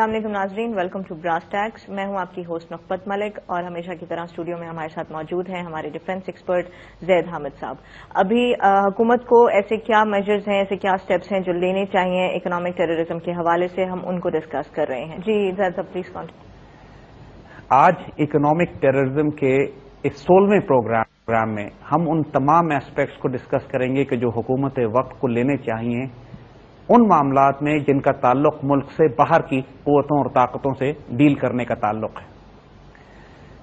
السلام علیکم ناظرین، ویلکم ٹو براس ٹیکس۔ میں ہوں آپ کی ہوسٹ نقبت ملک اور ہمیشہ کی طرح اسٹوڈیو میں ہمارے ساتھ موجود ہیں ہمارے ڈیفنس ایکسپرٹ زید حامد صاحب۔ ابھی حکومت کو ایسے کیا میجرز ہیں، ایسے کیا سٹیپس ہیں جو لینے چاہیے اکنامک ٹیررزم کے حوالے سے، ہم ان کو ڈسکس کر رہے ہیں۔ جی زید صاحب پلیز کنٹینیو۔ آج اکنامک ٹیررزم کے اس 16ویں پروگرام میں ہم ان تمام ایسپیکٹس کو ڈسکس کریں گے کہ جو حکومت وقت کو لینے چاہیے ان معاملات میں جن کا تعلق ملک سے باہر کی قوتوں اور طاقتوں سے ڈیل کرنے کا تعلق ہے۔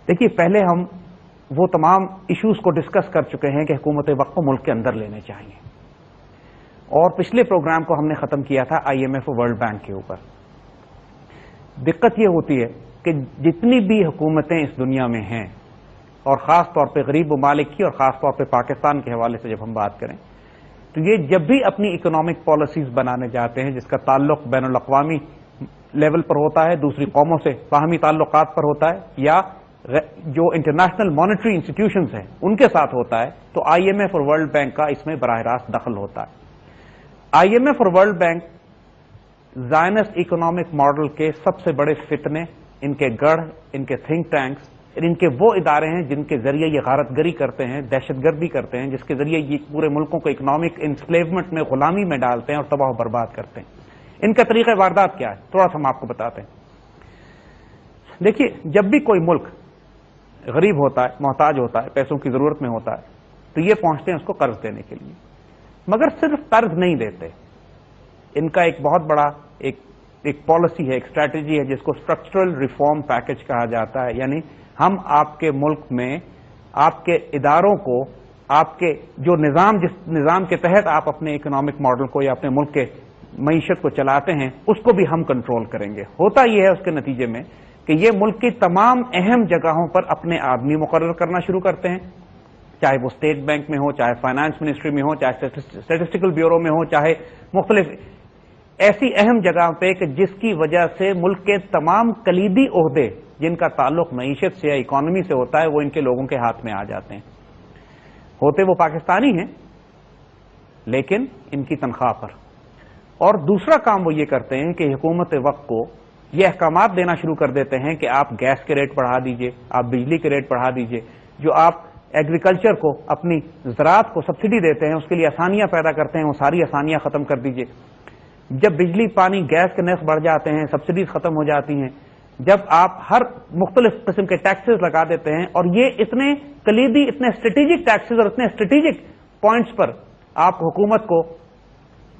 دیکھیے، پہلے ہم وہ تمام ایشوز کو ڈسکس کر چکے ہیں کہ حکومت وقت کو ملک کے اندر لینے چاہیے، اور پچھلے پروگرام کو ہم نے ختم کیا تھا IMF اور ورلڈ بینک کے اوپر۔ دقت یہ ہوتی ہے کہ جتنی بھی حکومتیں اس دنیا میں ہیں، اور خاص طور پہ غریب ممالک کی اور خاص طور پہ پاکستان کے حوالے سے جب ہم بات کریں تو یہ جب بھی اپنی اکنامک پالیسیز بنانے جاتے ہیں جس کا تعلق بین الاقوامی لیول پر ہوتا ہے، دوسری قوموں سے باہمی تعلقات پر ہوتا ہے، یا جو انٹرنیشنل مانیٹری انسٹیٹیوشنز ہیں ان کے ساتھ ہوتا ہے، تو IMF اور ورلڈ بینک کا اس میں براہ راست دخل ہوتا ہے۔ IMF اور ورلڈ بینک زائنسٹ اکنامک ماڈل کے سب سے بڑے فتنے، ان کے گڑھ، ان کے تھنک ٹینکس، ان کے وہ ادارے ہیں جن کے ذریعے یہ غارت گری کرتے ہیں، دہشت گردی کرتے ہیں، جس کے ذریعے یہ پورے ملکوں کو اکنامک انسلیومنٹ میں، غلامی میں ڈالتے ہیں اور تباہ و برباد کرتے ہیں۔ ان کا طریقہ واردات کیا ہے، تھوڑا سا ہم آپ کو بتاتے ہیں۔ دیکھیے، جب بھی کوئی ملک غریب ہوتا ہے، محتاج ہوتا ہے، پیسوں کی ضرورت میں ہوتا ہے، تو یہ پہنچتے ہیں اس کو قرض دینے کے لیے، مگر صرف قرض نہیں دیتے۔ ان کا ایک بہت بڑا ایک پالیسی ہے، ایک اسٹریٹجی ہے جس کو اسٹرکچرل ریفارم پیکج کہا جاتا ہے، یعنی ہم آپ کے ملک میں آپ کے اداروں کو، آپ کے جو جس نظام کے تحت آپ اپنے اکنامک ماڈل کو یا اپنے ملک کے معیشت کو چلاتے ہیں اس کو بھی ہم کنٹرول کریں گے۔ ہوتا یہ ہے اس کے نتیجے میں کہ یہ ملک کی تمام اہم جگہوں پر اپنے آدمی مقرر کرنا شروع کرتے ہیں، چاہے وہ اسٹیٹ بینک میں ہو، چاہے فائنانس منسٹری میں ہو، چاہے اسٹیٹسٹیکل بیورو میں ہو، چاہے مختلف ایسی اہم جگہ پہ کہ جس کی وجہ سے ملک کے تمام کلیدی عہدے جن کا تعلق معیشت سے یا اکانومی سے ہوتا ہے وہ ان کے لوگوں کے ہاتھ میں آ جاتے ہیں۔ ہوتے وہ پاکستانی ہیں لیکن ان کی تنخواہ پر۔ اور دوسرا کام وہ یہ کرتے ہیں کہ حکومت وقت کو یہ احکامات دینا شروع کر دیتے ہیں کہ آپ گیس کے ریٹ بڑھا دیجئے، آپ بجلی کے ریٹ بڑھا دیجئے، جو آپ ایگریکلچر کو، اپنی زراعت کو سبسڈی دیتے ہیں، اس کے لیے آسانیاں پیدا کرتے ہیں، وہ ساری آسانیاں ختم کر دیجئے۔ جب بجلی، پانی، گیس کے نرخ بڑھ جاتے ہیں، سبسڈیز ختم ہو جاتی ہیں، جب آپ ہر مختلف قسم کے ٹیکسز لگا دیتے ہیں، اور یہ اتنے کلیدی، اتنے اسٹریٹجک ٹیکسز اور اتنے اسٹریٹجک پوائنٹس پر آپ حکومت کو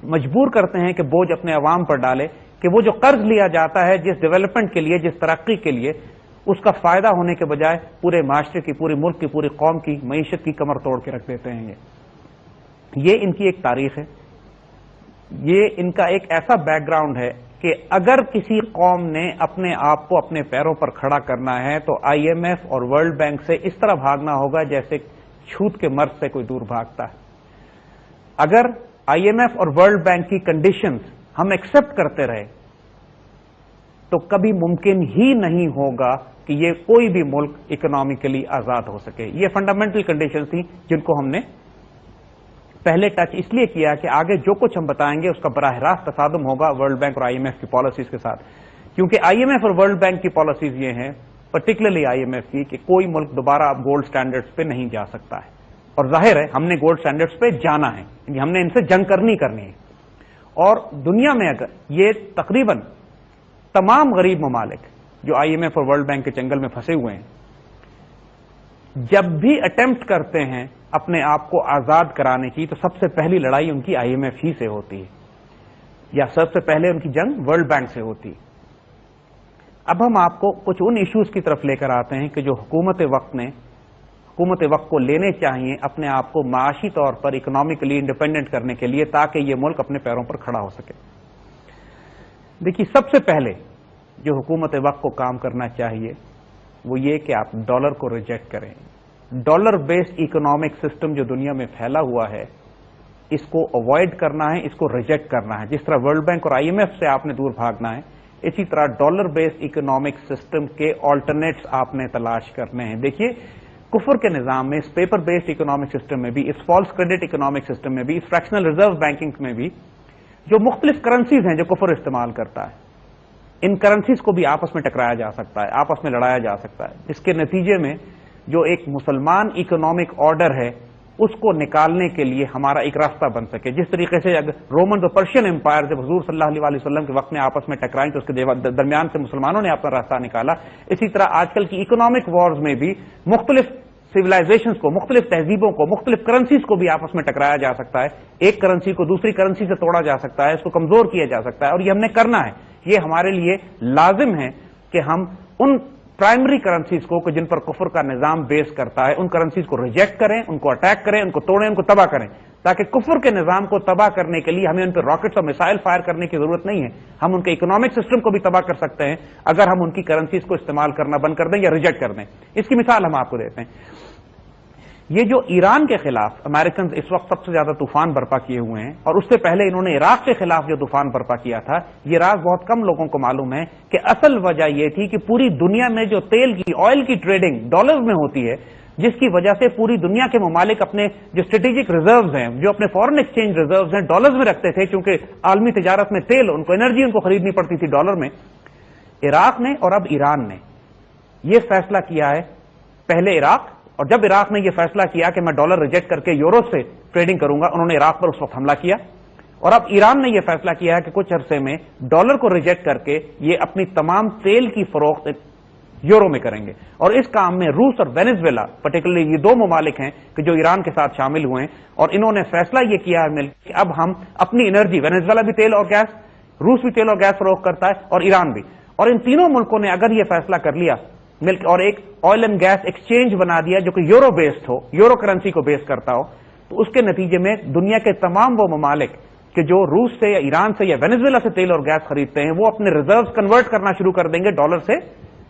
مجبور کرتے ہیں کہ بوجھ اپنے عوام پر ڈالے، کہ وہ جو قرض لیا جاتا ہے جس ڈیولپمنٹ کے لیے، جس ترقی کے لیے، اس کا فائدہ ہونے کے بجائے پورے معاشرے کی، پورے ملک کی، پوری قوم کی معیشت کی کمر توڑ کے رکھ دیتے ہیں۔ یہ ان کی ایک تاریخ ہے، یہ ان کا ایک ایسا بیک گراؤنڈ ہے کہ اگر کسی قوم نے اپنے آپ کو اپنے پیروں پر کھڑا کرنا ہے تو IMF اور ورلڈ بینک سے اس طرح بھاگنا ہوگا جیسے چھوت کے مرض سے کوئی دور بھاگتا ہے۔ اگر IMF اور ورلڈ بینک کی کنڈیشنز ہم ایکسپٹ کرتے رہے تو کبھی ممکن ہی نہیں ہوگا کہ یہ کوئی بھی ملک اکنامکلی آزاد ہو سکے۔ یہ فنڈامنٹل کنڈیشنز تھیں جن کو ہم نے پہلے ٹچ اس لیے کیا کہ آگے جو کچھ ہم بتائیں گے اس کا براہ راست تصادم ہوگا ورلڈ بینک اور IMF کی پالیسیز کے ساتھ، کیونکہ IMF اور ورلڈ بینک کی پالیسیز یہ ہیں، پرٹیکولرلی IMF کی، کہ کوئی ملک دوبارہ اب گولڈ سٹینڈرڈز پہ نہیں جا سکتا ہے، اور ظاہر ہے ہم نے گولڈ سٹینڈرڈز پہ جانا ہے، ہم نے ان سے جنگ کرنی ہے۔ اور دنیا میں اگر یہ تقریباً تمام غریب ممالک جو IMF اور ورلڈ بینک کے چنگل میں پھنسے ہوئے ہیں، جب بھی اٹیمپٹ کرتے ہیں اپنے آپ کو آزاد کرانے کی تو سب سے پہلی لڑائی ان کی IMF ہی سے ہوتی ہے، یا سب سے پہلے ان کی جنگ ورلڈ بینک سے ہوتی ہے۔ اب ہم آپ کو کچھ ان ایشوز کی طرف لے کر آتے ہیں کہ جو حکومت وقت کو لینے چاہیے اپنے آپ کو معاشی طور پر اکنامکلی انڈیپینڈنٹ کرنے کے لیے، تاکہ یہ ملک اپنے پیروں پر کھڑا ہو سکے۔ دیکھیے، سب سے پہلے جو حکومت وقت کو کام کرنا چاہیے وہ یہ کہ آپ ڈالر کو ریجیکٹ کریں۔ ڈالر بیسڈ اکنامک سسٹم جو دنیا میں پھیلا ہوا ہے اس کو اوائڈ کرنا ہے، اس کو ریجیکٹ کرنا ہے۔ جس طرح ورلڈ بینک اور IMF سے آپ نے دور بھاگنا ہے، اسی طرح ڈالر بیسڈ اکنامک سسٹم کے آلٹرنیٹس آپ نے تلاش کرنے ہیں۔ دیکھیے، کفر کے نظام میں، اس پیپر بیسڈ اکنامک سسٹم میں بھی، اس فالس کریڈٹ اکنامک سسٹم میں بھی، اس فریکشنل ریزرو بینکنگ میں بھی جو مختلف کرنسیز ہیں جو کفر استعمال کرتا ہے، ان کرنسیز کو بھی آپس میں ٹکرایا جا سکتا ہے, آپس میں لڑایا جا سکتا ہے, جس کے نتیجے میں جو ایک مسلمان اکنامک آرڈر ہے اس کو نکالنے کے لیے ہمارا ایک راستہ بن سکے. جس طریقے سے اگر رومن اور پرشین امپائر جب حضور صلی اللہ علیہ وسلم کے وقت میں آپس میں ٹکرائیں تو اس کے درمیان سے مسلمانوں نے اپنا راستہ نکالا, اسی طرح آج کل کی اکنامک وارز میں بھی مختلف سویلائزیشنز کو, مختلف تہذیبوں کو, مختلف کرنسیز کو بھی آپس میں ٹکرایا جا سکتا ہے. ایک کرنسی کو دوسری کرنسی سے توڑا جا سکتا ہے, اس کو کمزور کیا جا سکتا ہے, اور یہ ہم نے کرنا ہے. یہ ہمارے لیے لازم ہے کہ ہم ان پرائمری کرنسیز کو کہ جن پر کفر کا نظام بیس کرتا ہے, ان کرنسیز کو ریجیکٹ کریں, ان کو اٹیک کریں, ان کو توڑیں, ان کو تباہ کریں, تاکہ کفر کے نظام کو تباہ کرنے کے لیے ہمیں ان پہ راکٹس اور میسائل فائر کرنے کی ضرورت نہیں ہے. ہم ان کے اکنامک سسٹم کو بھی تباہ کر سکتے ہیں اگر ہم ان کی کرنسیز کو استعمال کرنا بند کر دیں یا ریجیکٹ کر دیں. اس کی مثال ہم آپ کو دیتے ہیں. یہ جو ایران کے خلاف امریکنز اس وقت سب سے زیادہ طوفان برپا کیے ہوئے ہیں, اور اس سے پہلے انہوں نے عراق کے خلاف جو طوفان برپا کیا تھا, یہ راز بہت کم لوگوں کو معلوم ہے کہ اصل وجہ یہ تھی کہ پوری دنیا میں جو تیل کی, آئل کی ٹریڈنگ ڈالرز میں ہوتی ہے, جس کی وجہ سے پوری دنیا کے ممالک اپنے جو اسٹریٹجک ریزروز ہیں, جو اپنے فارن ایکسچینج ریزروز ہیں, ڈالرز میں رکھتے تھے, چونکہ عالمی تجارت میں تیل, ان کو انرجی ان کو خریدنی پڑتی تھی ڈالر میں. عراق نے اور اب ایران نے یہ فیصلہ کیا ہے, پہلے عراق, اور جب عراق نے یہ فیصلہ کیا کہ میں ڈالر ریجیکٹ کر کے یورو سے ٹریڈنگ کروں گا, انہوں نے عراق پر اس وقت حملہ کیا. اور اب ایران نے یہ فیصلہ کیا ہے کہ کچھ عرصے میں ڈالر کو ریجیکٹ کر کے یہ اپنی تمام تیل کی فروخت یورو میں کریں گے. اور اس کام میں روس اور وینیزویلا پرٹیکولرلی یہ دو ممالک ہیں کہ جو ایران کے ساتھ شامل ہوئے ہیں, اور انہوں نے فیصلہ یہ کیا ہے مل کہ اب ہم اپنی انرجی, وینیزویلا بھی تیل اور گیس, روس بھی تیل اور گیس فروخت کرتا ہے, اور ایران بھی, اور ان تینوں ملکوں نے اگر یہ فیصلہ کر لیا ملک اور ایک آئل اینڈ گیس ایکسچینج بنا دیا جو کہ یورو بیسڈ ہو, یورو کرنسی کو بیس کرتا ہو, تو اس کے نتیجے میں دنیا کے تمام وہ ممالک کہ جو روس سے یا ایران سے یا وینیزویلا سے تیل اور گیس خریدتے ہیں, وہ اپنے ریزروز کنورٹ کرنا شروع کر دیں گے ڈالر سے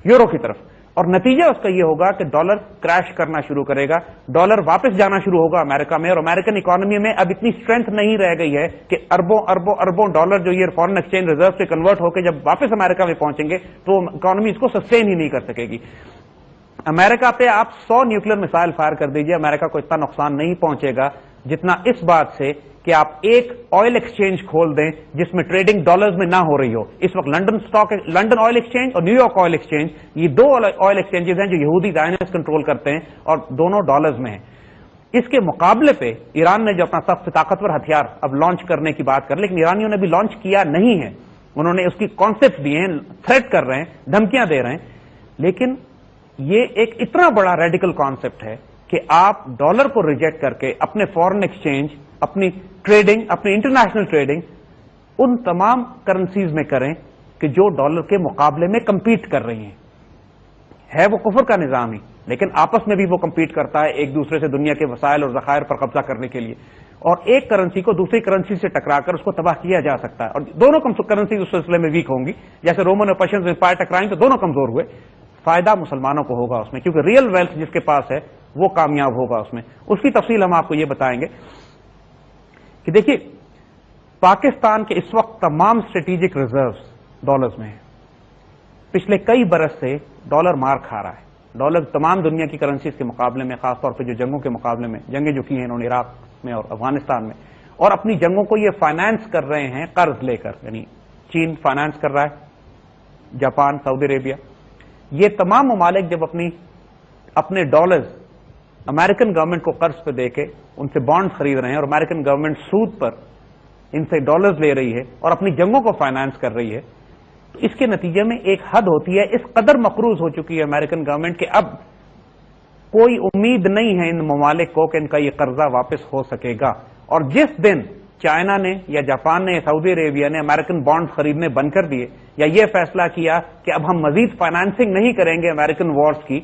یورو کی طرف. اور نتیجہ اس کا یہ ہوگا کہ ڈالر کریش کرنا شروع کرے گا, ڈالر واپس جانا شروع ہوگا امریکہ میں, اور امریکن اکانومی میں اب اتنی اسٹرینتھ نہیں رہ گئی ہے کہ اربوں اربوں اربوں ڈالر جو یہ فارن ایکسچینج ریزرو سے کنورٹ ہو کے جب واپس امریکہ میں پہنچیں گے تو اکانومی اس کو سسٹین ہی نہیں کر سکے گی. امریکہ پہ آپ 100 نیوکلیر میسائل فائر کر دیجئے, امریکہ کو اتنا نقصان نہیں پہنچے گا جتنا اس بات سے کہ آپ ایک آئل ایکسچینج کھول دیں جس میں ٹریڈنگ ڈالرز میں نہ ہو رہی ہو. اس وقت لنڈن آئل ایکسچینج اور نیو یارک آئل ایکسچینج, یہ دو آئل ایکسچینجز ہیں جو یہودی زائنسٹ کنٹرول کرتے ہیں, اور دونوں ڈالرز میں ہیں. اس کے مقابلے پہ ایران نے جو اپنا سب سے طاقتور ہتھیار اب لانچ کرنے کی بات کر, لیکن ایرانیوں نے بھی لانچ کیا نہیں ہے, انہوں نے اس کی کانسیپٹ دیے ہیں, تھریٹ کر رہے ہیں, دھمکیاں دے رہے ہیں, لیکن یہ ایک اتنا بڑا ریڈیکل کانسیپٹ ہے کہ آپ ڈالر کو ریجیکٹ کر کے اپنے فارن ایکسچینج, اپنی ٹریڈنگ, اپنی انٹرنیشنل ٹریڈنگ ان تمام کرنسیز میں کریں کہ جو ڈالر کے مقابلے میں کمپیٹ کر رہی ہیں. ہے وہ کفر کا نظام ہی, لیکن آپس میں بھی وہ کمپیٹ کرتا ہے ایک دوسرے سے دنیا کے وسائل اور ذخائر پر قبضہ کرنے کے لیے, اور ایک کرنسی کو دوسری کرنسی سے ٹکرا کر اس کو تباہ کیا جا سکتا ہے. اور دونوں کرنسی اس سلسلے میں ویک ہوں گی, جیسے رومن اور پرشین امپائر ٹکرائیں تو دونوں کمزور ہوئے. فائدہ مسلمانوں کو ہوگا اس میں, کیونکہ ریئل ویلتھ جس کے پاس ہے وہ کامیاب ہوگا اس میں. اس کی تفصیل ہم آپ کو یہ بتائیں گے کہ دیکھیے پاکستان کے اس وقت تمام اسٹریٹجک ریزروز ڈالرز میں ہیں. پچھلے کئی برس سے ڈالر مار کھا رہا ہے. ڈالر تمام دنیا کی کرنسیز کے مقابلے میں, خاص طور پہ جو جنگوں کے مقابلے میں, جنگیں جو کی ہیں انہوں نے عراق میں اور افغانستان میں, اور اپنی جنگوں کو یہ فائنانس کر رہے ہیں قرض لے کر, یعنی چین فائنانس کر رہا ہے, جاپان, سعودی عربیہ, یہ تمام ممالک جب اپنے ڈالرز امریکن گورنمنٹ کو قرض پہ دے کے ان سے بانڈ خرید رہے ہیں, اور امریکن گورنمنٹ سود پر ان سے ڈالرز لے رہی ہے اور اپنی جنگوں کو فائنانس کر رہی ہے, تو اس کے نتیجے میں ایک حد ہوتی ہے. اس قدر مقروض ہو چکی ہے امریکن گورنمنٹ کہ اب کوئی امید نہیں ہے ان ممالک کو کہ ان کا یہ قرضہ واپس ہو سکے گا. اور جس دن چائنا نے یا جاپان نے یا سعودی عربیہ نے امریکن بانڈ خریدنے بند کر دیے, یا یہ فیصلہ کیا کہ اب ہم مزید فائنانسنگ نہیں کریں گے امریکن وارز کی,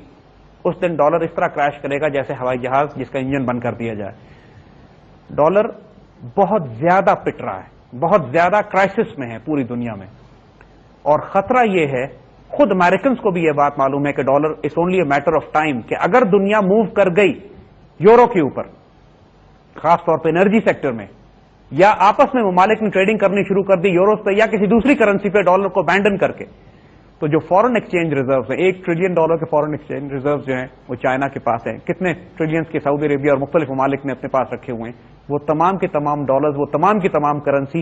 اس دن ڈالر اس طرح کریش کرے گا جیسے ہوائی جہاز جس کا انجن بند کر دیا جائے. ڈالر بہت زیادہ پٹ رہا ہے, بہت زیادہ کرائسس میں ہے پوری دنیا میں, اور خطرہ یہ ہے, خود امریکنز کو بھی یہ بات معلوم ہے کہ dollar is only a matter of time, کہ اگر دنیا موو کر گئی یورو کے اوپر, خاص طور پہ انرجی سیکٹر میں, یا آپس میں ممالک نے ٹریڈنگ کرنی شروع کر دی یوروز پہ یا کسی دوسری کرنسی پہ ڈالر کو ابینڈن کر کے, تو جو فارن ایکسچینج ریزروز ہیں, $1 ٹریلین کے فارن ایکسچینج ریزروز جو ہیں وہ چائنا کے پاس ہیں, کتنے ٹریلینز کے سعودی عربیہ اور مختلف ممالک نے اپنے پاس رکھے ہوئے ہیں, وہ تمام کے تمام ڈالرز, وہ تمام کی تمام کرنسی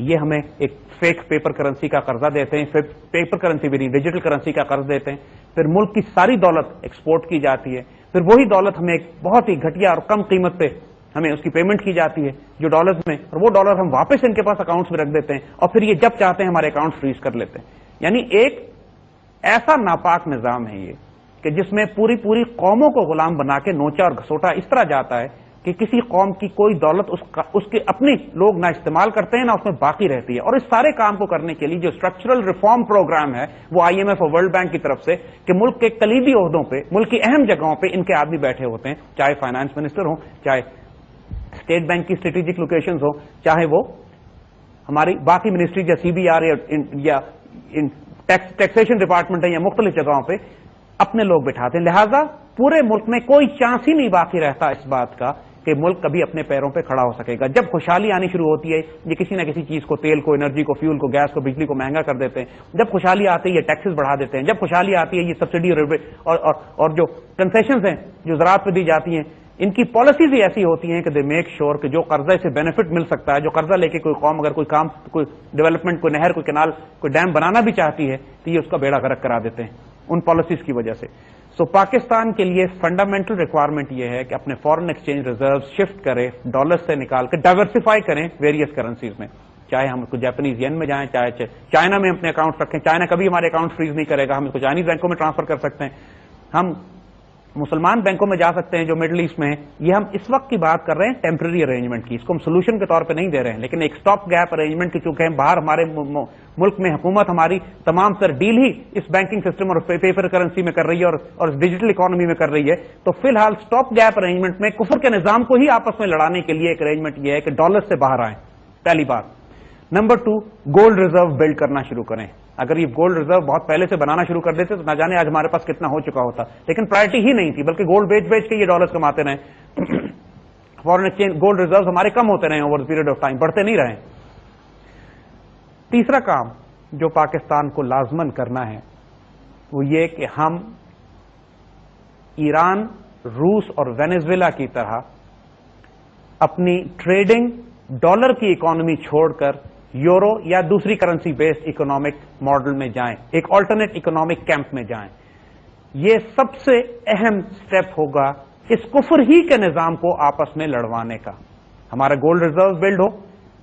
یہ ہمیں ایک فیک پیپر کرنسی کا قرضہ دیتے ہیں، پیپر کرنسی بھی نہیں ڈیجیٹل کرنسی کا قرض دیتے ہیں، پھر ملک کی ساری دولت ایکسپورٹ کی جاتی ہے، پھر وہی دولت ہمیں ایک بہت ہی گھٹیا اور کم قیمت پہ ہمیں اس کی پیمنٹ کی جاتی ہے جو ڈالرز میں، اور وہ ڈالر ہم واپس ان کے پاس اکاؤنٹس میں رکھ دیتے ہیں اور پھر یہ جب چاہتے ہیں ہمارے اکاؤنٹ فریز کر لیتے ہیں. یعنی ایک ایسا ناپاک نظام ہے یہ کہ جس میں پوری قوموں کو غلام بنا کے نوچا اور گھسوٹا اس طرح جاتا ہے کہ کسی قوم کی کوئی دولت اس کے اپنے لوگ نہ استعمال کرتے ہیں نہ اس میں باقی رہتی ہے. اور اس سارے کام کو کرنے کے لیے جو اسٹرکچرل ریفارم پروگرام ہے وہ IMF اور ورلڈ بینک کی طرف سے کہ ملک کے کلیدی عہدوں پہ، ملک کی اہم جگہوں پہ ان کے آدمی بیٹھے ہوتے ہیں، چاہے فائنانس منسٹر ہوں، چاہے اسٹیٹ بینک کی اسٹریٹجک لوکیشنز ہوں، چاہے وہ ہماری باقی منسٹری یا CBR یا ٹیکسیشن ڈپارٹمنٹ ہے یا مختلف جگہوں پہ اپنے لوگ بٹھاتے ہیں. لہذا پورے ملک میں کوئی چانس ہی نہیں باقی رہتا اس بات کا کہ ملک کبھی اپنے پیروں پہ کھڑا ہو سکے گا. جب خوشحالی آنی شروع ہوتی ہے یہ کسی نہ کسی چیز کو، تیل کو، انرجی کو، فیول کو، گیس کو، بجلی کو مہنگا کر دیتے ہیں. جب خوشحالی آتی ہے یہ ٹیکسز بڑھا دیتے ہیں. جب خوشحالی آتی ہے یہ سبسڈی اور جو کنسیشنز ہیں جو زراعت پہ دی جاتی ہیں، ان کی پالیسیز ہی ایسی ہوتی ہیں کہ دے میک شور کہ جو قرضے سے بینیفٹ مل سکتا ہے، جو قرضہ لے کے کوئی قوم اگر کوئی کام، کوئی ڈیولپمنٹ، کوئی نہر، کوئی کینال، کوئی ڈیم بنانا بھی چاہتی ہے تو یہ اس کا بیڑا غرق کرا دیتے ہیں ان پالیسیز کی وجہ سے. سو پاکستان کے لیے فنڈامنٹل ریکوائرمنٹ یہ ہے کہ اپنے فارن ایکسچینج ریزرو شفٹ کرے، ڈالر سے نکال کے ڈائیورسفائی کریں ویریس کرنسیز میں، چاہے ہم کو جاپانیز ین میں جائیں، چاہے چائنا میں اپنے اکاؤنٹ رکھیں. چائنا کبھی ہمارے اکاؤنٹ فریز نہیں کرے گا، ہم اس کو چائنیز بینکوں میں ٹرانسفر کر سکتے ہیں. ہم مسلمان بینکوں میں جا سکتے ہیں جو مڈل ایسٹ میں ہیں. یہ ہم اس وقت کی بات کر رہے ہیں ٹیمپرری ارینجمنٹ کی، اس کو ہم سولوشن کے طور پہ نہیں دے رہے ہیں، لیکن ایک اسٹاپ گیپ ارینجمنٹ کی چونکہ ہم باہر ہمارے ملک میں حکومت ہماری تمام تر ڈیل ہی اس بینکنگ سسٹم اور پیپر کرنسی میں کر رہی ہے اور ڈیجیٹل اکانومی میں کر رہی ہے. تو فی الحال اسٹاپ گیپ ارینجمنٹ میں کفر کے نظام کو ہی آپس میں لڑانے کے لیے ایک ارینجمنٹ یہ ہے کہ ڈالر سے باہر آئیں، پہلی بات. نمبر 2، گولڈ ریزرو بلڈ کرنا شروع کریں. اگر یہ گولڈ ریزرو بہت پہلے سے بنانا شروع کر دیتے تو نہ جانے آج ہمارے پاس کتنا ہو چکا ہوتا، لیکن پرائرٹی ہی نہیں تھی، بلکہ گولڈ بیچ کے یہ ڈالرز کماتے رہے. فارن ایکسچینج گولڈ ریزرو ہمارے کم ہوتے رہے اوور پیریڈ آف ٹائم، بڑھتے نہیں رہے. تیسرا کام جو پاکستان کو لازمن کرنا ہے وہ یہ کہ ہم ایران، روس اور وینیزویلا کی طرح اپنی ٹریڈنگ ڈالر کی اکانومی چھوڑ کر یورو یا دوسری کرنسی بیسڈ اکنامک ماڈل میں جائیں، ایک آلٹرنیٹ اکنامک کیمپ میں جائیں. یہ سب سے اہم سٹیپ ہوگا اس کفر ہی کے نظام کو آپس میں لڑوانے کا. ہمارا گولڈ ریزرو بلڈ ہو،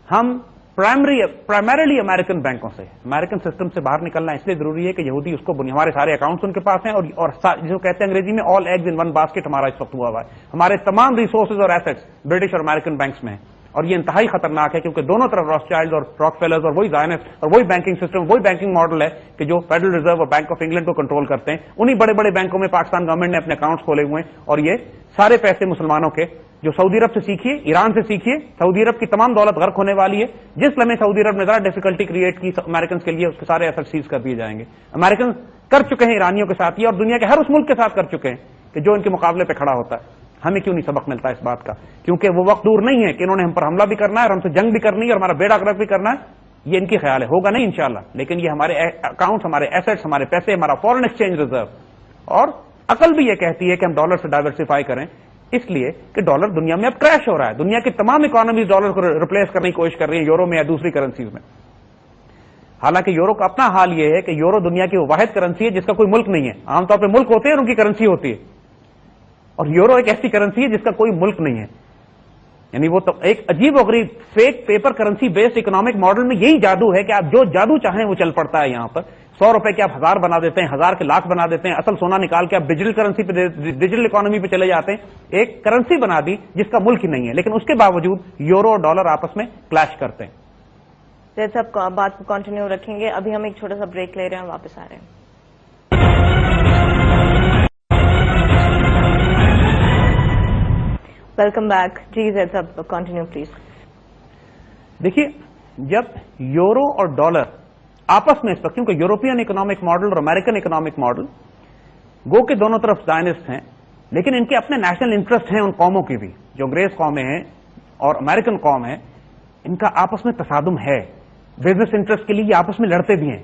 ہم پرائمریلی امریکن بینکوں سے، امریکن سسٹم سے باہر نکلنا اس لیے ضروری ہے کہ یہودی اس کو ہمارے سارے اکاؤنٹس ان کے پاس ہیں اور جو کہتے ہیں انگریزی میں آل ایگز ان ون باسکٹ ہمارا اس وقت ہوا ہے. ہمارے تمام ریسورسز اور ایسٹس برٹش اور امریکن بینکس میں ہیں اور یہ انتہائی خطرناک ہے کیونکہ دونوں طرف راسچائلڈ اور راک فیلرز اور وہی زائنس اور وہی بینکنگ سسٹم، وہی بینکنگ ماڈل ہے کہ جو فیڈرل ریزرو اور بینک آف انگلینڈ کو کنٹرول کرتے ہیں. انہی بڑے بڑے بینکوں میں پاکستان گورنمنٹ نے اپنے اکاؤنٹس کھولے ہوئے ہیں اور یہ سارے پیسے مسلمانوں کے جو سعودی عرب سے سیکھیے، ایران سے سیکھیے. سعودی عرب کی تمام دولت غرق ہونے والی ہے. جس لمحے سعودی عرب نے ذرا ڈیفیکلٹی کریٹ کی امریکنز کے لیے اس کے سارے ایسٹ سیز کر دیے جائیں گے. امریکن کر چکے ہیں ایرانیوں کے ساتھ یہ اور دنیا کے ہر اس ملک کے ساتھ کر چکے ہیں کہ جو ان کے مقابلے پہ کھڑا ہوتا ہے. ہمیں کیوں نہیں سبق ملتا اس بات کا؟ کیونکہ وہ وقت دور نہیں ہے کہ انہوں نے ہم پر حملہ بھی کرنا ہے اور ہم سے جنگ بھی کرنی ہے اور ہمارا بیڑا غرق بھی کرنا ہے. یہ ان کی خیال ہے، ہوگا نہیں انشاءاللہ، لیکن یہ ہمارے اکاؤنٹس، ہمارے ایسٹس، ہمارے پیسے، ہمارا فارن ایکسچینج ریزرو اور عقل بھی یہ کہتی ہے کہ ہم ڈالر سے ڈائیورسفائی کریں، اس لیے کہ ڈالر دنیا میں اب کریش ہو رہا ہے. دنیا کی تمام اکانومیز ڈالر کو ریپلیس کرنے کی کوشش کر رہی ہیں یورو میں یا دوسری کرنسیز میں. حالانکہ یورو کا اپنا حال یہ ہے کہ یورو دنیا کی وہ واحد کرنسی ہے جس کا کوئی ملک نہیں ہے. عام طور پہ ملک ہوتے ہیں اور ان کی کرنسی ہوتی ہے، اور یورو ایک ایسی کرنسی ہے جس کا کوئی ملک نہیں ہے. یعنی وہ تو ایک عجیب و غریب fake paper currency based economic model میں یہی جادو ہے کہ آپ جو جادو چاہیں وہ چل پڑتا ہے. یہاں پر 100 روپے کے آپ 1000 بنا دیتے ہیں، 1000 کے لاکھ بنا دیتے ہیں، اصل سونا نکال کے آپ ڈیجیٹل کرنسی پہ، ڈیجیٹل اکانومی پہ چلے جاتے ہیں. ایک کرنسی بنا دی جس کا ملک ہی نہیں ہے، لیکن اس کے باوجود یورو اور ڈالر آپس میں کلیش کرتے ہیں. زید صاحب بات کو کنٹینیو رکھیں گے، ابھی ہم ایک چھوٹا سا بریک لے رہے ہیں، واپس آ رہے ہیں. Welcome back. جی زید صاحب کنٹینیو پلیز. دیکھیے جب یورو اور ڈالر آپس میں اس وقت، کیونکہ یورپین اکنامک ماڈل اور امریکن اکنامک ماڈل گو کے دونوں طرف زائنسٹ ہیں، لیکن ان کے اپنے نیشنل انٹرسٹ ہیں ان قوموں کی بھی، جو انگریز قومیں ہیں اور امریکن قوم ہے، ان کا آپس میں تصادم ہے. بزنس انٹرسٹ کے لیے یہ آپس میں لڑتے بھی ہیں.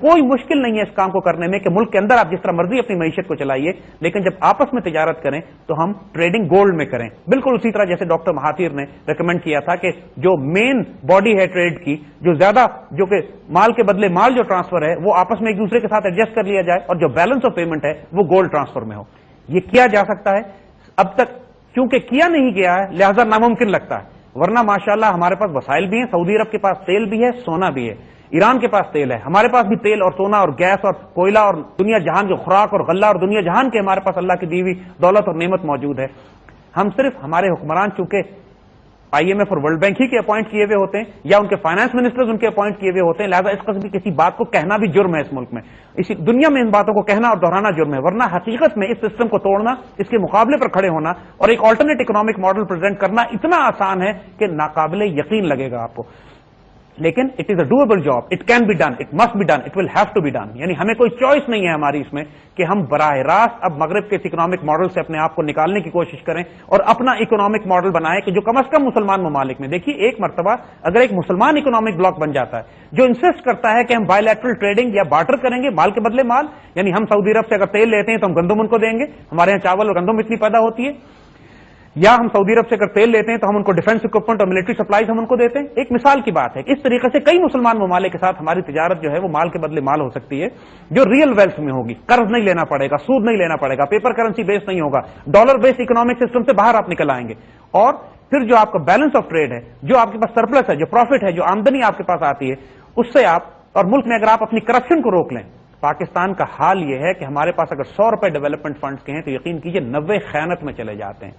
کوئی مشکل نہیں ہے اس کام کو کرنے میں کہ ملک کے اندر آپ جس طرح مرضی اپنی معیشت کو چلائیے، لیکن جب آپس میں تجارت کریں تو ہم ٹریڈنگ گولڈ میں کریں، بالکل اسی طرح جیسے ڈاکٹر مہاتیر نے ریکمینڈ کیا تھا کہ جو مین باڈی ہے ٹریڈ کی، جو زیادہ جو کہ مال کے بدلے مال جو ٹرانسفر ہے وہ آپس میں ایک دوسرے کے ساتھ ایڈجسٹ کر لیا جائے، اور جو بیلنس آف پیمنٹ ہے وہ گولڈ ٹرانسفر میں ہو. یہ کیا جا سکتا ہے، اب تک کیونکہ کیا نہیں گیا ہے لہذا ناممکن لگتا ہے، ورنہ ماشاءاللہ ہمارے پاس وسائل بھی ہیں. سعودی عرب کے پاس تیل بھی ہے، سونا بھی ہے، ایران کے پاس تیل ہے، ہمارے پاس بھی تیل اور سونا اور گیس اور کوئلہ اور دنیا جہان جو خوراک اور غلہ اور دنیا جہان کے ہمارے پاس اللہ کی دی ہوئی دولت اور نعمت موجود ہے. ہم صرف ہمارے حکمران چونکہ IMF اور ورلڈ بینک ہی کے اپوائنٹ کیے ہوئے ہوتے ہیں یا ان کے فائنانس منسٹرز ان کے اپوائنٹ کیے ہوئے ہوتے ہیں، لہذا اس قسم کی کسی بات کو کہنا بھی جرم ہے اس ملک میں، اسی دنیا میں ان باتوں کو کہنا اور دہرانا جرم ہے. ورنہ حقیقت میں اس سسٹم کو توڑنا، اس کے مقابلے پر کھڑے ہونا اور ایک آلٹرنیٹ اکنامک ماڈل پریزنٹ کرنا اتنا آسان ہے کہ ناقابل یقین لگے گا آپ کو. لیکن it is a doable job, it can be done, it must be done, it will have to be done. یعنی ہمیں کوئی چوائس نہیں ہے ہماری اس میں کہ ہم براہ راست اب مغرب کے اس اکنامک ماڈل سے اپنے آپ کو نکالنے کی کوشش کریں اور اپنا اکنامک ماڈل بنائیں کہ جو کم از کم مسلمان ممالک میں، دیکھیے ایک مرتبہ اگر ایک مسلمان اکنامک بلاک بن جاتا ہے جو انسسٹ کرتا ہے کہ ہم بائیلیٹرل ٹریڈنگ یا بارٹر کریں گے مال کے بدلے مال، یعنی ہم سعودی عرب سے اگر تیل لیتے ہیں تو ہم گندم ان کو دیں گے، ہمارے یہاں چاول اور گندم اتنی پیدا ہوتی ہے، یا ہم سعودی عرب سے اگر تیل لیتے ہیں تو ہم ان کو ڈیفنس اکوپمنٹ اور ملٹری سپلائیز ہم ان کو دیتے ہیں. ایک مثال کی بات ہے کہ اس طریقے سے کئی مسلمان ممالک کے ساتھ ہماری تجارت جو ہے وہ مال کے بدلے مال ہو سکتی ہے جو ریئل ویلتھ میں ہوگی، قرض نہیں لینا پڑے گا، سود نہیں لینا پڑے گا، پیپر کرنسی بیس نہیں ہوگا، ڈالر بیس اکنامک سسٹم سے باہر آپ نکل آئیں گے. اور پھر جو آپ کا بیلنس آف ٹریڈ ہے، جو آپ کے پاس سرپلس ہے، جو پروفٹ ہے، جو آمدنی آپ کے پاس آتی ہے، اس سے آپ اور ملک میں اگر آپ اپنی کرپشن کو روک لیں. پاکستان کا حال یہ ہے کہ ہمارے پاس اگر 100 روپے ڈیولپمنٹ فنڈز کے ہیں تو یقین کیجئے 90 خیانت میں چلے جاتے ہیں.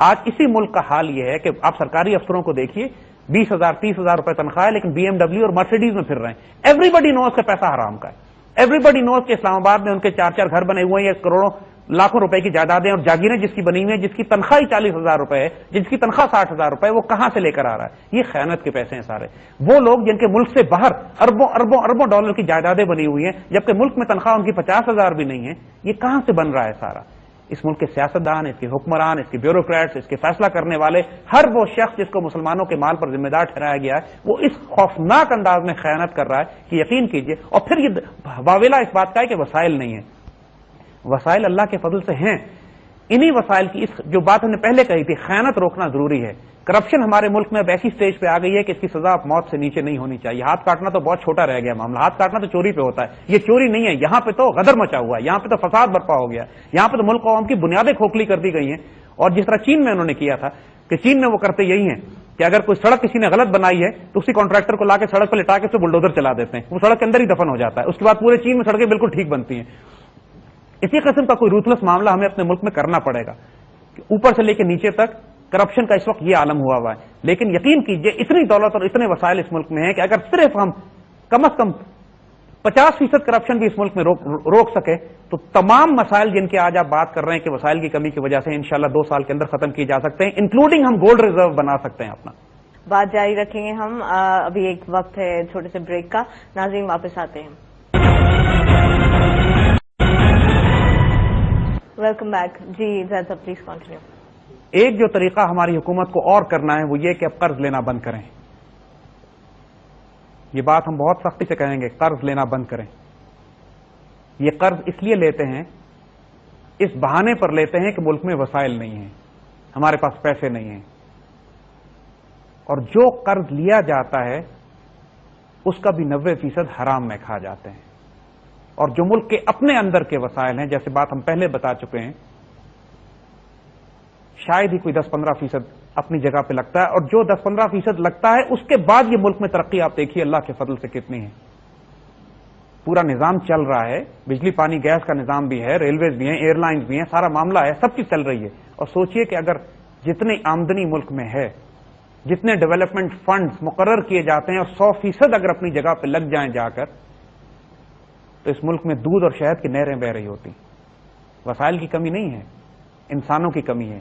آج اسی ملک کا حال یہ ہے کہ آپ سرکاری افسروں کو دیکھیے 20,000 30,000 روپے تنخواہ ہے لیکن BMW اور مرسیڈیز میں پھر رہے ہیں. ایوری بڈی نوز کا پیسہ حرام کا ہے. ایوری بڈی نوز کے اسلام آباد میں ان کے 4 گھر بنے ہوئے ہیں، کروڑوں لاکھوں روپے کی جائیدادیں اور جاگیریں جس کی بنی ہوئی ہیں، جس کی تنخواہ ہی 40,000 روپے ہے، جس کی تنخواہ 60,000 روپے ہے، وہ کہاں سے لے کر آ رہا ہے؟ یہ خیانت کے پیسے ہیں سارے. وہ لوگ جن کے ملک سے باہر اربوں اربوں اربوں ڈالر کی جائیدادیں بنی ہوئی ہیں جبکہ ملک میں تنخواہ ان کی 50,000 بھی نہیں ہے، یہ کہاں سے بن رہا ہے سارا؟ اس ملک کے سیاستدان، اس کے حکمران، اس کے بیوروکریٹس، اس کے فیصلہ کرنے والے، ہر وہ شخص جس کو مسلمانوں کے مال پر ذمہ دار ٹھہرایا گیا ہے وہ اس خوفناک انداز میں خیانت کر رہا ہے کہ یقین کیجئے. اور پھر یہ واویلا اس بات کا ہے کہ وسائل نہیں ہیں. وسائل اللہ کے فضل سے ہیں. انہی وسائل کی اس جو بات ہم نے پہلے کہی تھی، خیانت روکنا ضروری ہے. کرپشن ہمارے ملک میں اب ایسی سٹیج پہ آ گئی ہے کہ اس کی سزا موت سے نیچے نہیں ہونی چاہیے. ہاتھ کاٹنا تو بہت چھوٹا رہ گیا معاملہ، ہاتھ کاٹنا تو چوری پہ ہوتا ہے. یہ چوری نہیں ہے، یہاں پہ تو غدر مچا ہوا ہے، یہاں پہ تو فساد برپا ہو گیا، یہاں پہ تو ملک قوم کی بنیادیں کھوکھلی کر دی گئی ہیں. اور جس طرح چین میں انہوں نے کیا تھا کہ چین میں وہ کرتے یہی ہیں کہ اگر کوئی سڑک کسی نے غلط بنائی ہے تو اسی کانٹریکٹر کو لا کے سڑک پہ لٹا کے اس پہ بلڈوزر چلا دیتے ہیں، وہ سڑک کے اندر ہی دفن ہو جاتا ہے. اس کے بعد پورے چین میں سڑکیں بالکل ٹھیک بنتی ہیں. اسی قسم کا کوئی روتلس معاملہ ہمیں اپنے ملک میں کرنا پڑے گا کہ اوپر سے لے کے نیچے تک کرپشن کا اس وقت یہ عالم ہوا ہے. لیکن یقین کیجئے اتنی دولت اور اتنے وسائل اس ملک میں ہیں کہ اگر صرف ہم کم از کم 50% کرپشن بھی اس ملک میں روک سکے تو تمام مسائل جن کے آج آپ بات کر رہے ہیں کہ وسائل کی کمی کی وجہ سے انشاءاللہ 2 سال کے اندر ختم کیے جا سکتے ہیں، انکلوڈنگ ہم گولڈ ریزرو بنا سکتے ہیں اپنا. بات جاری رکھیں گے ہم. ابھی ایک وقت ہے چھوٹے سے بریک کا. ناظرین واپس آتے ہیں. Welcome back. جی زید صاحب پلیز کنٹینیو. ایک جو طریقہ ہماری حکومت کو اور کرنا ہے وہ یہ کہ اب قرض لینا بند کریں. یہ بات ہم بہت سختی سے کہیں گے، قرض لینا بند کریں. یہ قرض اس لیے لیتے ہیں، اس بہانے پر لیتے ہیں کہ ملک میں وسائل نہیں ہیں، ہمارے پاس پیسے نہیں ہیں. اور جو قرض لیا جاتا ہے اس کا بھی 90% حرام میں کھا جاتے ہیں. اور جو ملک کے اپنے اندر کے وسائل ہیں، جیسے بات ہم پہلے بتا چکے ہیں، شاید ہی کوئی 10-15% اپنی جگہ پہ لگتا ہے. اور جو 10-15% لگتا ہے اس کے بعد یہ ملک میں ترقی آپ دیکھیے اللہ کے فضل سے کتنی ہے. پورا نظام چل رہا ہے، بجلی پانی گیس کا نظام بھی ہے، ریلویز بھی ہیں، ایئر لائنز بھی ہیں، سارا معاملہ ہے، سب چیز چل رہی ہے. اور سوچئے کہ اگر جتنی آمدنی ملک میں ہے، جتنے ڈیولپمنٹ فنڈز مقرر کیے جاتے ہیں اور 100% اگر اپنی جگہ پہ لگ جائیں جا کر تو اس ملک میں دودھ اور شہد کی نہریں بہ رہی ہوتی. وسائل کی کمی نہیں ہے، انسانوں کی کمی ہے.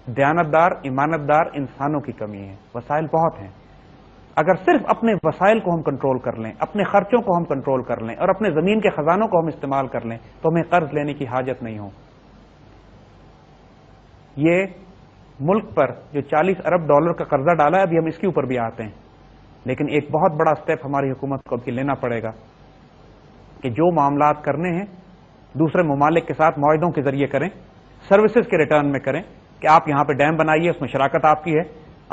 دیانتدار ایمانتدار انسانوں کی کمی ہے. وسائل بہت ہیں. اگر صرف اپنے وسائل کو ہم کنٹرول کر لیں، اپنے خرچوں کو ہم کنٹرول کر لیں اور اپنے زمین کے خزانوں کو ہم استعمال کر لیں تو ہمیں قرض لینے کی حاجت نہیں ہو. یہ ملک پر جو $40 ارب کا قرضہ ڈالا ہے، ابھی ہم اس کے اوپر بھی آتے ہیں. لیکن ایک بہت بڑا سٹیپ ہماری حکومت کو اب لینا پڑے گا کہ جو معاملات کرنے ہیں دوسرے ممالک کے ساتھ معاہدوں کے ذریعے کریں، سروسز کے ریٹرن میں کریں، کہ آپ یہاں پہ ڈیم بنائیے، اس میں شراکت آپ کی ہے،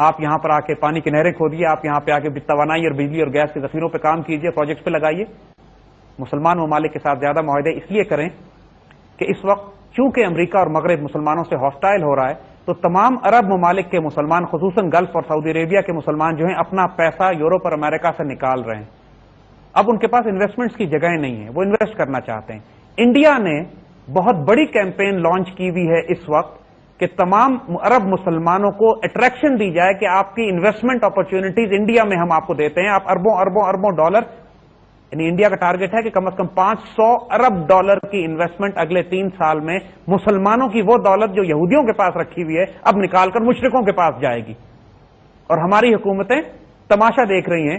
آپ یہاں پر آ کے پانی کی نہریں کھودیے، آپ یہاں پہ آ کے توانائی اور بجلی اور گیس کے ذخیروں پہ کام کیجیے، پروجیکٹس پہ لگائیے۔ مسلمان ممالک کے ساتھ زیادہ معاہدے اس لیے کریں کہ اس وقت چونکہ امریکہ اور مغرب مسلمانوں سے ہاسٹائل ہو رہا ہے، تو تمام عرب ممالک کے مسلمان، خصوصاً گلف اور سعودی عربیہ کے مسلمان جو ہیں، اپنا پیسہ یورپ اور امریکہ سے نکال رہے ہیں۔ اب ان کے پاس انویسٹمنٹس کی جگہیں نہیں ہیں، وہ انویسٹ کرنا چاہتے ہیں۔ انڈیا نے بہت بڑی کیمپین لانچ کی ہوئی ہے اس وقت کہ تمام عرب مسلمانوں کو اٹریکشن دی جائے کہ آپ کی انویسٹمنٹ اپرچونٹیز انڈیا میں ہم آپ کو دیتے ہیں، آپ اربوں اربوں اربوں ڈالر، یعنی انڈیا کا ٹارگٹ ہے کہ کم از کم 500 ارب ڈالر کی انویسٹمنٹ اگلے 3 سال میں مسلمانوں کی وہ دولت جو یہودیوں کے پاس رکھی ہوئی ہے اب نکال کر مشرکوں کے پاس جائے گی۔ اور ہماری حکومتیں تماشا دیکھ رہی ہیں،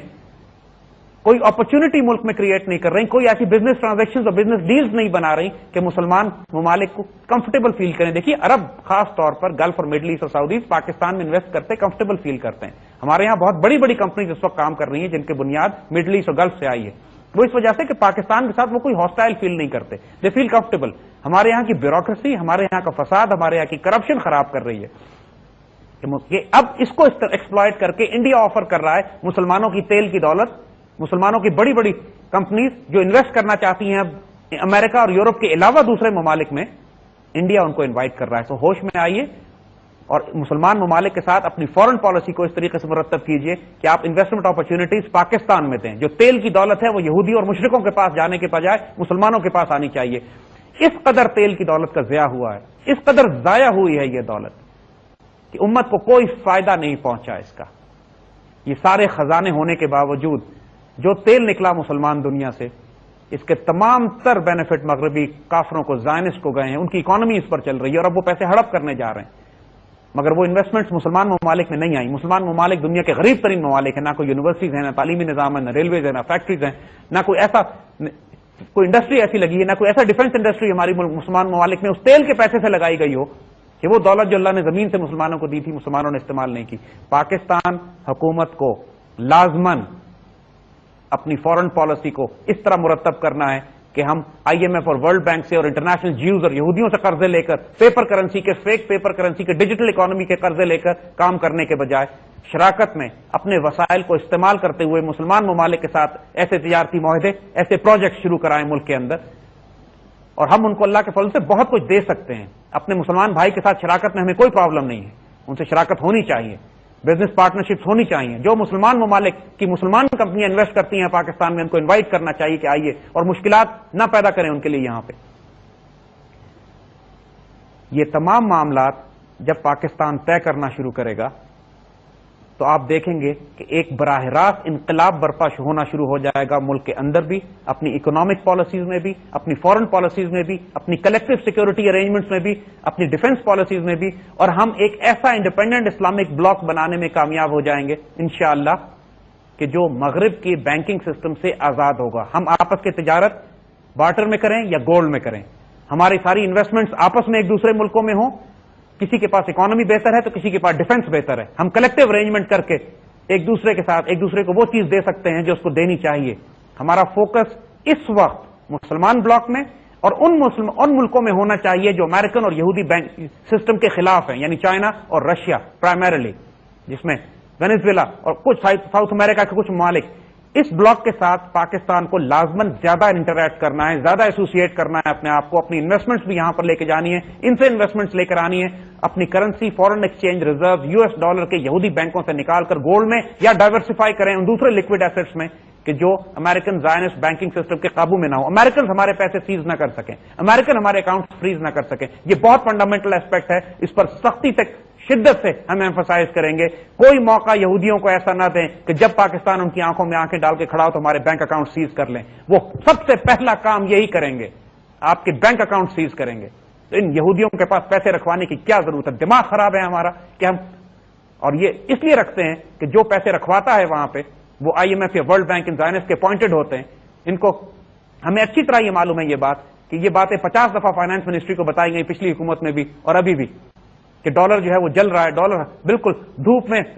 کوئی اپرچونٹی ملک میں کریٹ نہیں کر رہی، کوئی ایسی بزنس ٹرانزیکشن اور بزنس ڈیلز نہیں بنا رہی کہ مسلمان ممالک کو کمفرٹیبل فیل کریں۔ دیکھیے عرب خاص طور پر گلف اور مڈل ایسٹ اور سعودیز پاکستان میں انویسٹ کرتے کمفرٹیبل فیل کرتے ہیں۔ ہمارے یہاں بہت بڑی بڑی کمپنیز اس وقت کام کر رہی ہیں جن کی بنیاد مڈل ایسٹ اور گلف سے آئی ہے، وہ اس وجہ سے کہ پاکستان کے ساتھ وہ کوئی ہاسٹائل فیل نہیں کرتے، دے فیل کمفرٹیبل۔ ہمارے یہاں کی بیوروکریسی، ہمارے یہاں کا فساد، ہمارے یہاں کی کرپشن خراب کر رہی ہے کہ اب اس کو ایکسپلائٹ کر کے انڈیا آفر کر رہا ہے مسلمانوں کی تیل کی دولت، مسلمانوں کی بڑی بڑی کمپنیز جو انویسٹ کرنا چاہتی ہیں اب امریکہ اور یورپ کے علاوہ دوسرے ممالک میں، انڈیا ان کو انوائٹ کر رہا ہے۔ تو ہوش میں آئیے اور مسلمان ممالک کے ساتھ اپنی فورن پالیسی کو اس طریقے سے مرتب کیجئے کہ آپ انویسٹمنٹ اپرچونٹیز پاکستان میں دیں، جو تیل کی دولت ہے وہ یہودی اور مشرکوں کے پاس جانے کے بجائے مسلمانوں کے پاس آنی چاہیے۔ اس قدر تیل کی دولت کا ضیاع ہوا ہے، اس قدر ضائع ہوئی ہے یہ دولت کہ امت کو کوئی فائدہ نہیں پہنچا اس کا۔ یہ سارے خزانے ہونے کے باوجود جو تیل نکلا مسلمان دنیا سے، اس کے تمام تر بینیفٹ مغربی کافروں کو، زائنسٹ کو گئے ہیں، ان کی اکانومی اس پر چل رہی ہے اور اب وہ پیسے ہڑپ کرنے جا رہے ہیں، مگر وہ انویسٹمنٹس مسلمان ممالک میں نہیں آئی۔ مسلمان ممالک دنیا کے غریب ترین ممالک ہیں، نہ کوئی یونیورسٹیز ہیں، نہ تعلیمی نظام ہے، نہ ریلویز ہے، نہ فیکٹریز ہیں، نہ کوئی انڈسٹری ایسی لگی ہے، نہ کوئی ایسا ڈیفنس انڈسٹری ہماری مسلمان ممالک میں اس تیل کے پیسے سے لگائی گئی ہو کہ وہ دولت جو اللہ نے زمین سے مسلمانوں کو دی تھی مسلمانوں نے استعمال نہیں کی۔ پاکستان حکومت کو لازماً اپنی فورن پالیسی کو اس طرح مرتب کرنا ہے کہ ہم آئی ایم ایف اور ورلڈ بینک سے اور انٹرنیشنل جیوز اور یہودیوں سے قرضے لے کر پیپر کرنسی کے، فیک پیپر کرنسی کے، ڈیجیٹل اکانومی کے قرضے لے کر کام کرنے کے بجائے شراکت میں اپنے وسائل کو استعمال کرتے ہوئے مسلمان ممالک کے ساتھ ایسے تجارتی معاہدے، ایسے پروجیکٹ شروع کرائیں ملک کے اندر، اور ہم ان کو اللہ کے فضل سے بہت کچھ دے سکتے ہیں۔ اپنے مسلمان بھائی کے ساتھ شراکت میں ہمیں کوئی پرابلم نہیں ہے، ان سے شراکت ہونی چاہیے، بزنس پارٹنرشپس ہونی چاہیے۔ جو مسلمان ممالک کی مسلمان کمپنیاں انویسٹ کرتی ہیں پاکستان میں، ان کو انوائٹ کرنا چاہیے کہ آئیے، اور مشکلات نہ پیدا کریں ان کے لیے یہاں پہ۔ یہ تمام معاملات جب پاکستان طے کرنا شروع کرے گا تو آپ دیکھیں گے کہ ایک براہ راست انقلاب برپا ہونا شروع ہو جائے گا ملک کے اندر بھی، اپنی اکنامک پالیسیز میں بھی، اپنی فورن پالیسیز میں بھی، اپنی کلیکٹو سیکورٹی ارینجمنٹس میں بھی، اپنی ڈیفنس پالیسیز میں بھی، اور ہم ایک ایسا انڈیپینڈنٹ اسلامک بلاک بنانے میں کامیاب ہو جائیں گے انشاءاللہ کہ جو مغرب کی بینکنگ سسٹم سے آزاد ہوگا۔ ہم آپس کے تجارت بارٹر میں کریں یا گولڈ میں کریں، ہماری ساری انویسٹمنٹس آپس میں ایک دوسرے ملکوں میں ہوں، کسی کے پاس اکانومی بہتر ہے تو کسی کے پاس ڈیفنس بہتر ہے، ہم کلیکٹو ارینجمنٹ کر کے ایک دوسرے کے ساتھ ایک دوسرے کو وہ چیز دے سکتے ہیں جو اس کو دینی چاہیے۔ ہمارا فوکس اس وقت مسلمان بلاک میں اور ان ملکوں میں ہونا چاہیے جو امریکن اور یہودی بینک سسٹم کے خلاف ہیں، یعنی چائنا اور رشیا پرائمریلی، جس میں وینزویلا اور کچھ ساؤتھ امریکہ کے کچھ ممالک۔ اس بلاک کے ساتھ پاکستان کو لازماً زیادہ انٹریکٹ کرنا ہے، زیادہ ایسوسیٹ کرنا ہے اپنے آپ کو، اپنی انویسٹمنٹس بھی یہاں پر لے کے جانی ہے، ان سے انویسٹمنٹس لے کر آنی ہے، اپنی currency foreign exchange reserve U S dollar کے یہودی بینکوں سے نکال کر گولڈ میں یا ڈائیورسفائی کریں ان دوسرے لکوڈ ایسٹس میں کہ جو امریکن زائنسٹ بینکنگ سسٹم کے قابو میں نہ ہو، امریکن ہمارے پیسے سیز نہ کر سکیں، امریکن ہمارے اکاؤنٹ فریز نہ کر سکیں۔ یہ بہت فنڈامنٹل ایسپیکٹ ہے، اس پر سختی سے، شدت سے ہم ایمفسائز کریں گے۔ کوئی موقع یہودیوں کو ایسا نہ دیں کہ جب پاکستان ان کی آنکھوں میں آنکھیں ڈال کے کھڑا ہو تو ہمارے بینک اکاؤنٹ سیز کر لیں۔ وہ سب سے پہلا کام یہی کریں گے، آپ کے بینک اکاؤنٹ سیز کریں گے۔ تو ان یہودیوں کے پاس پیسے رکھوانے کی کیا ضرورت ہے؟ دماغ خراب ہے ہمارا کہ ہم، اور یہ اس لیے رکھتے ہیں کہ جو پیسے رکھواتا ہے وہاں پہ وہ آئی ایم ایف یا ورلڈ بینک ان زائنسٹ کے اپوائنٹڈ ہوتے ہیں۔ ان کو ہمیں اچھی طرح یہ معلوم ہے یہ بات کہ یہ باتیں 50 دفعہ فائنانس منسٹری کو بتائی گئی پچھلی حکومت میں بھی اور ابھی بھی، کہ ڈالر جو ہے وہ جل رہا ہے، ڈالر بالکل دھوپ میں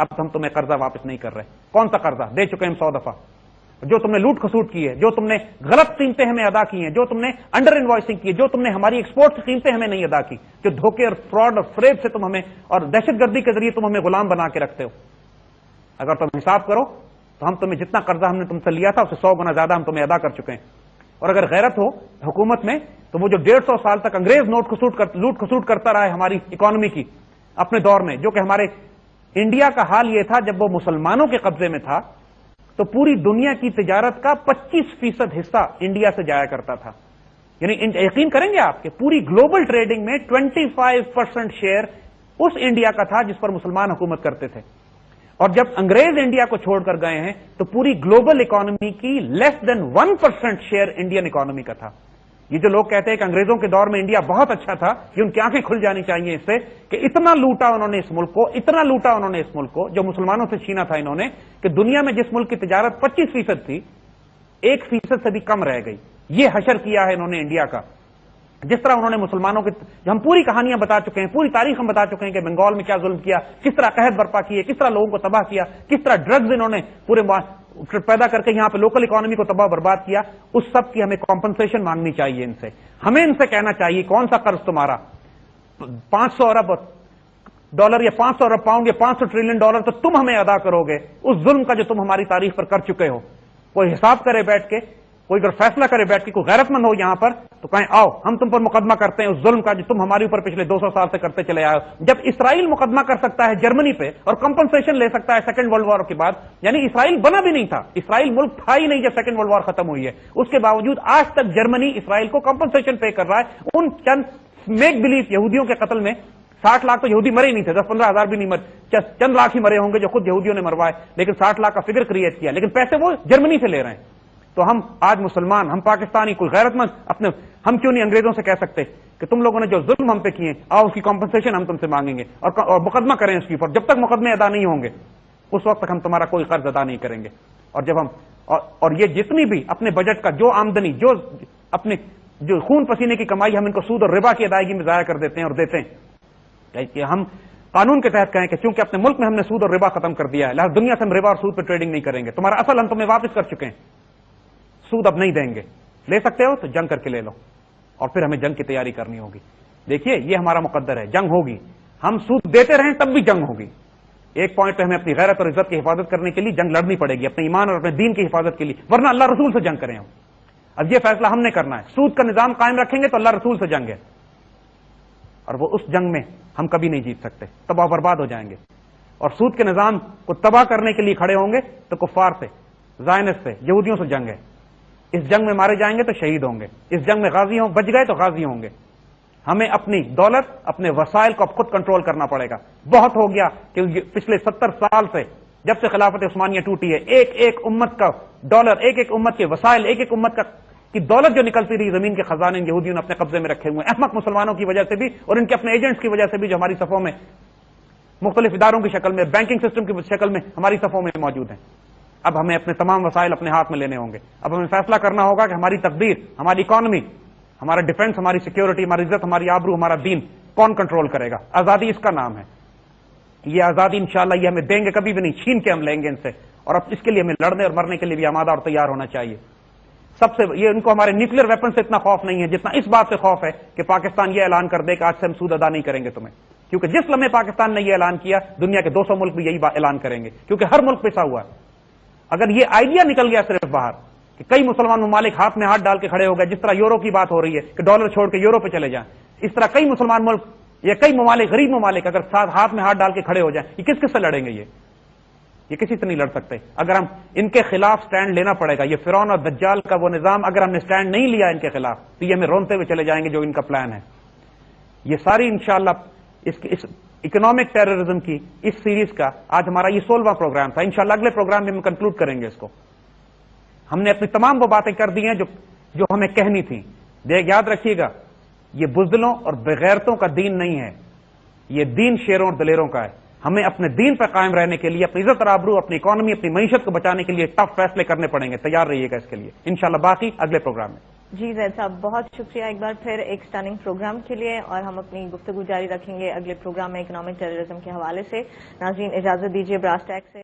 اب ہم تمہیں قرضہ واپس نہیں کر رہے. کون سا قرضہ؟ دے چکے ہم 100 دفعہ. جو تم نے لوٹ کھسوٹ کی ہے، جو تم نے غلط قیمتیں ہمیں ادا کی ہیں، جو تم نے انڈر انوائسنگ کی ہے، جو تم نے ہماری ایکسپورٹ کی قیمتیں ہمیں نہیں ادا کی، جو دھوکے اور فراڈ اور فریب سے تم ہمیں اور دہشت گردی کے ذریعے تم ہمیں غلام بنا کے رکھتے ہو، اگر تم حساب کرو تو ہم تمہیں جتنا قرضہ ہم نے تم سے لیا تھا اس سے 100 گنا زیادہ ہم تمہیں ادا کر چکے ہیں. اور اگر غیرت ہو حکومت میں تو وہ جو 150 سال تک انگریز لوٹ کھسوٹ کرتا رہا ہے ہماری اکانومی کی اپنے دور میں، جو کہ ہمارے انڈیا کا حال یہ تھا جب وہ مسلمانوں کے قبضے میں تھا تو پوری دنیا کی تجارت کا 25% حصہ انڈیا سے جایا کرتا تھا. یعنی یقین کریں گے آپ کہ پوری گلوبل ٹریڈنگ میں 25% شیئر اس انڈیا کا تھا جس پر مسلمان حکومت کرتے تھے. اور جب انگریز انڈیا کو چھوڑ کر گئے ہیں تو پوری گلوبل اکانومی کی لیس دین 1% شیئر انڈین اکانومی کا تھا. یہ جو لوگ کہتے ہیں کہ انگریزوں کے دور میں انڈیا بہت اچھا تھا، یہ ان کی آنکھیں کھل جانی چاہیے اس سے کہ اتنا لوٹا انہوں نے اس ملک کو، اتنا لوٹا انہوں نے اس ملک کو جو مسلمانوں سے چھینا تھا انہوں نے، کہ دنیا میں جس ملک کی تجارت 25% تھی 1% سے بھی کم رہ گئی. یہ حشر کیا ہے انہوں نے انڈیا کا. جس طرح انہوں نے مسلمانوں کی ہم پوری کہانیاں بتا چکے ہیں، پوری تاریخ ہم بتا چکے ہیں کہ بنگال میں کیا ظلم کیا، کس طرح قحط برپا کیے، کس طرح لوگوں کو تباہ کیا، کس طرح ڈرگز انہوں نے پورے پیدا کر کے یہاں پہ لوکل اکانومی کو تباہ برباد کیا. اس سب کی ہمیں کمپنسیشن مانگنی چاہیے ان سے. ہمیں ان سے کہنا چاہیے کون سا قرض تمہارا 500 ارب ڈالر یا 500 ارب پاؤنڈ یا 500 ٹریلین ڈالر تو تم ہمیں ادا کرو گے اس ظلم کا جو تم ہماری تاریخ پر کر چکے ہو. کوئی حساب کرے بیٹھ کے، کوئی اگر فیصلہ کرے بیٹھ کے، کوئی غیرت مند ہو یہاں پر تو کہیں آؤ ہم تم پر مقدمہ کرتے ہیں اس ظلم کا جو تم ہمارے اوپر پچھلے 200 سال سے کرتے چلے آئے ہو. جب اسرائیل مقدمہ کر سکتا ہے جرمنی پہ اور کمپنسیشن لے سکتا ہے سیکنڈ ورلڈ وار کے بعد، یعنی اسرائیل بنا بھی نہیں تھا، اسرائیل ملک تھا ہی نہیں جب سیکنڈ ورلڈ وار ختم ہوئی ہے، اس کے باوجود آج تک جرمنی اسرائیل کو کمپنسیشن پے کر رہا ہے. ان چند میک بلیف یہودیوں کے قتل میں 60 لاکھ تو یہودی مرے ہی نہیں تھے، 10-15 ہزار بھی نہیں مرے، چند لاکھ ہی مرے ہوں گے جو خود یہودیوں نے مروائے، لیکن 60 لاکھ کا فگر کریٹ کیا، لیکن پیسے وہ جرمنی سے لے رہے ہیں. تو ہم آج مسلمان، ہم پاکستانی، کوئی غیرت مند اپنے ہم کیوں نہیں انگریزوں سے کہہ سکتے کہ تم لوگوں نے جو ظلم ہم پہ کیے آؤ اس کی کمپنسیشن ہم تم سے مانگیں گے اور مقدمہ کریں اس کے اوپر. جب تک مقدمے ادا نہیں ہوں گے اس وقت تک ہم تمہارا کوئی قرض ادا نہیں کریں گے. اور جب ہم اور یہ جتنی بھی اپنے بجٹ کا جو آمدنی، جو اپنے جو خون پسینے کی کمائی ہم ان کو سود اور ربا کی ادائیگی میں ضائع کر دیتے ہیں اور دیتے ہیں، کہ ہم قانون کے تحت کہیں کہ چونکہ اپنے ملک میں ہم نے سود اور ربا ختم کر دیا ہے لہٰذا دنیا سے ہم ربا اور سود پہ ٹریڈنگ نہیں کریں گے، تمہارا اصل ہم تمہیں واپس کر چکے ہیں، سود اب نہیں دیں گے، لے سکتے ہو تو جنگ کر کے لے لو اور پھر ہمیں جنگ کی تیاری کرنی ہوگی. دیکھیے یہ ہمارا مقدر ہے، جنگ ہوگی، ہم سود دیتے رہیں تب بھی جنگ ہوگی. ایک پوائنٹ پہ ہمیں اپنی غیرت اور عزت کی حفاظت کرنے کے لیے جنگ لڑنی پڑے گی، اپنے ایمان اور اپنے دین کی حفاظت کے لیے، ورنہ اللہ رسول سے جنگ کریں ہم. اب یہ فیصلہ ہم نے کرنا ہے. سود کا نظام قائم رکھیں گے تو اللہ رسول سے جنگ ہے اور وہ اس جنگ میں ہم کبھی نہیں جیت سکتے، تباہ برباد ہو جائیں گے. اور سود کے نظام کو تباہ کرنے کے لیے کھڑے ہوں گے تو کفار سے، زائنس سے، یہودیوں سے جنگ ہے. اس جنگ میں مارے جائیں گے تو شہید ہوں گے، اس جنگ میں غازی ہوں، بچ گئے تو غازی ہوں گے. ہمیں اپنی دولت، اپنے وسائل کو اب خود کنٹرول کرنا پڑے گا. بہت ہو گیا کہ پچھلے 70 سال سے جب سے خلافت عثمانیہ ٹوٹی ہے ایک ایک امت کا ڈالر، ایک ایک امت کے وسائل، ایک ایک امت کی دولت جو نکلتی رہی زمین کے خزانے یہودیوں نے اپنے قبضے میں رکھے ہوئے، احمق مسلمانوں کی وجہ سے بھی اور ان کے اپنے ایجنٹس کی وجہ سے بھی جو ہماری صفوں میں مختلف اداروں کی شکل میں، بینکنگ سسٹم کی شکل میں ہماری صفوں میں موجود ہیں. اب ہمیں اپنے تمام وسائل اپنے ہاتھ میں لینے ہوں گے. اب ہمیں فیصلہ کرنا ہوگا کہ ہماری تقدیر، ہماری اکانومی، ہمارا ڈیفنس، ہماری سیکیورٹی، ہماری عزت، ہماری آبرو، ہمارا دین کون کنٹرول کرے گا. آزادی اس کا نام ہے. یہ آزادی انشاءاللہ یہ ہمیں دیں گے کبھی بھی نہیں، چھین کے ہم لیں گے ان سے. اور اب اس کے لیے ہمیں لڑنے اور مرنے کے لیے بھی آمادہ اور تیار ہونا چاہیے. سب سے یہ ان کو ہمارے نیوکلیر ویپن سے اتنا خوف نہیں ہے جتنا اس بات سے خوف ہے کہ پاکستان یہ اعلان کر دے کہ آج سے ہم سود ادا نہیں کریں گے تمہیں. کیونکہ جس لمحے پاکستان نے یہ اعلان کیا دنیا کے 200 ملک بھی یہی اعلان کریں گے، کیونکہ ہر ملک پسا ہوا ہے. اگر یہ آئیڈیا نکل گیا صرف باہر کہ کئی مسلمان ممالک ہاتھ میں ہاتھ ڈال کے کھڑے ہو گئے، جس طرح یورو کی بات ہو رہی ہے کہ ڈالر چھوڑ کے یورو پہ چلے جائیں، اس طرح کئی مسلمان ملک یا کئی ممالک، غریب ممالک اگر ہاتھ میں ہاتھ ڈال کے کھڑے ہو جائیں، یہ کس کس سے لڑیں گے؟ یہ کسی سے نہیں لڑ سکتے. اگر ہم ان کے خلاف سٹینڈ لینا پڑے گا. یہ فرعون اور دجال کا وہ نظام اگر ہم نے سٹینڈ نہیں لیا ان کے خلاف تو یہ ہمیں رونتے ہوئے چلے جائیں گے جو ان کا پلان ہے. یہ ساری انشاءاللہ اس اکنامک ٹیررزم کی اس سیریز کا آج ہمارا یہ 16واں پروگرام تھا. انشاءاللہ اگلے پروگرام میں ہم کنکلوڈ کریں گے اس کو. ہم نے اپنی تمام وہ باتیں کر دی ہیں جو ہمیں کہنی تھیں. یاد رکھیے گا یہ بزدلوں اور بغیرتوں کا دین نہیں ہے، یہ دین شیروں اور دلیروں کا ہے. ہمیں اپنے دین پر قائم رہنے کے لیے، اپنی عزت اور آبرو، اپنی اکانومی، اپنی معیشت کو بچانے کے لیے ٹف فیصلے کرنے پڑیں گے. تیار رہیے گا اس کے لیے انشاءاللہ. باقی اگلے پروگرام میں. جی زید صاحب، بہت شکریہ ایک بار پھر ایک سٹننگ پروگرام کے لیے، اور ہم اپنی گفتگو جاری رکھیں گے اگلے پروگرام میں اکنامک ٹیررزم کے حوالے سے۔ ناظرین اجازت دیجیے، براس ٹیک سے